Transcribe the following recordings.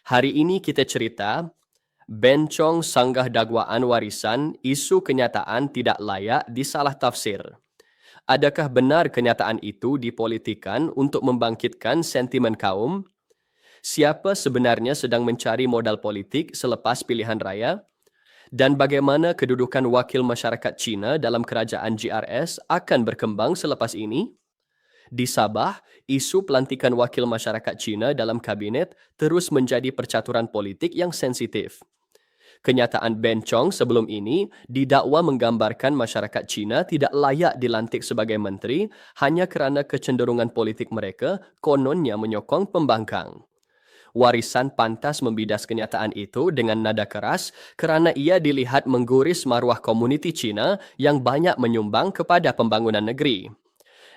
Hari ini kita cerita, bencong sanggah dakwaan warisan, isu kenyataan tidak layak disalah tafsir. Adakah benar kenyataan itu dipolitikan untuk membangkitkan sentimen kaum? Siapa sebenarnya sedang mencari modal politik selepas pilihan raya? Dan bagaimana kedudukan wakil masyarakat Cina dalam kerajaan GRS akan berkembang selepas ini? Di Sabah, isu pelantikan wakil masyarakat Cina dalam kabinet terus menjadi percaturan politik yang sensitif. Kenyataan bencong sebelum ini didakwa menggambarkan masyarakat Cina tidak layak dilantik sebagai menteri hanya kerana kecenderungan politik mereka kononnya menyokong pembangkang. Warisan pantas membidas kenyataan itu dengan nada keras kerana ia dilihat mengguris maruah komuniti Cina yang banyak menyumbang kepada pembangunan negeri.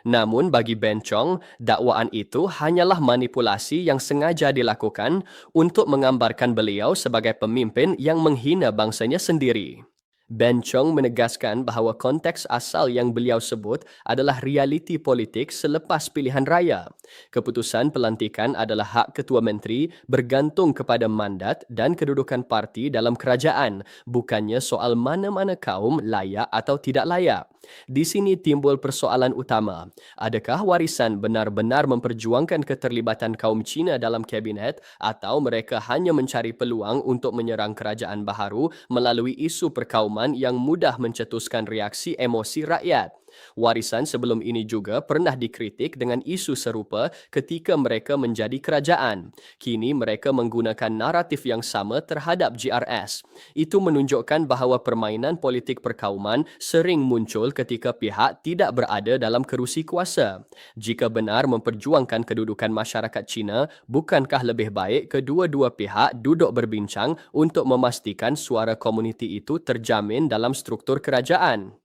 Namun bagi bencong, dakwaan itu hanyalah manipulasi yang sengaja dilakukan untuk menggambarkan beliau sebagai pemimpin yang menghina bangsanya sendiri. Bencong menegaskan bahawa konteks asal yang beliau sebut adalah realiti politik selepas pilihan raya. Keputusan pelantikan adalah hak ketua menteri bergantung kepada mandat dan kedudukan parti dalam kerajaan, bukannya soal mana-mana kaum layak atau tidak layak. Di sini timbul persoalan utama. Adakah warisan benar-benar memperjuangkan keterlibatan kaum Cina dalam kabinet atau mereka hanya mencari peluang untuk menyerang kerajaan baharu melalui isu perkauman yang mudah mencetuskan reaksi emosi rakyat? Warisan sebelum ini juga pernah dikritik dengan isu serupa ketika mereka menjadi kerajaan. Kini mereka menggunakan naratif yang sama terhadap GRS. Itu menunjukkan bahawa permainan politik perkauman sering muncul ketika pihak tidak berada dalam kerusi kuasa. Jika benar memperjuangkan kedudukan masyarakat Cina, bukankah lebih baik kedua-dua pihak duduk berbincang untuk memastikan suara komuniti itu terjamin dalam struktur kerajaan?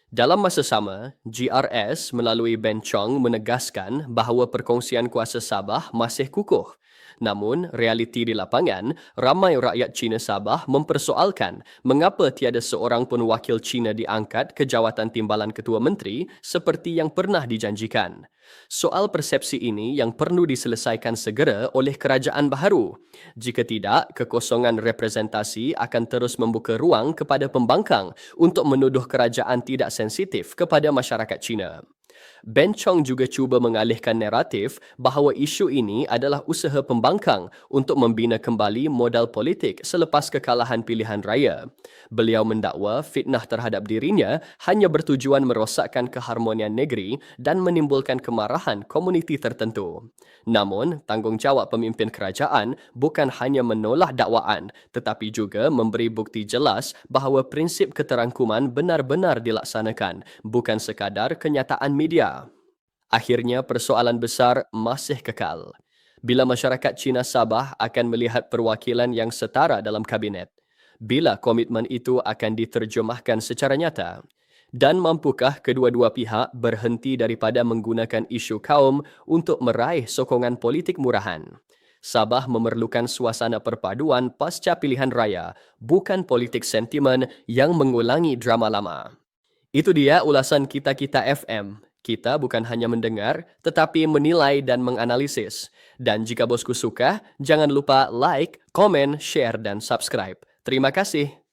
Dalam masa sama, GRS melalui bencong menegaskan bahawa perkongsian kuasa Sabah masih kukuh. Namun, realiti di lapangan, ramai rakyat Cina Sabah mempersoalkan mengapa tiada seorang pun wakil Cina diangkat ke jawatan timbalan ketua menteri seperti yang pernah dijanjikan. Soal persepsi ini yang perlu diselesaikan segera oleh kerajaan baharu. Jika tidak, kekosongan representasi akan terus membuka ruang kepada pembangkang untuk menuduh kerajaan tidak sensitif kepada masyarakat Cina. Bencong juga cuba mengalihkan naratif bahawa isu ini adalah usaha pembangkang untuk membina kembali modal politik selepas kekalahan pilihan raya. Beliau mendakwa fitnah terhadap dirinya hanya bertujuan merosakkan keharmonian negeri dan menimbulkan kemarahan komuniti tertentu. Namun, tanggungjawab pemimpin kerajaan bukan hanya menolak dakwaan tetapi juga memberi bukti jelas bahawa prinsip keterangkuman benar-benar dilaksanakan, bukan sekadar kenyataan media. Akhirnya persoalan besar masih kekal. Bila masyarakat Cina Sabah akan melihat perwakilan yang setara dalam kabinet? Bila komitmen itu akan diterjemahkan secara nyata? Dan mampukah kedua-dua pihak berhenti daripada menggunakan isu kaum untuk meraih sokongan politik murahan? Sabah memerlukan suasana perpaduan pasca pilihan raya, bukan politik sentimen yang mengulangi drama lama. Itu dia ulasan Kita-Kita FM. Kita bukan hanya mendengar, tetapi menilai dan menganalisis. Dan jika bosku suka, jangan lupa like, komen, share, dan subscribe. Terima kasih.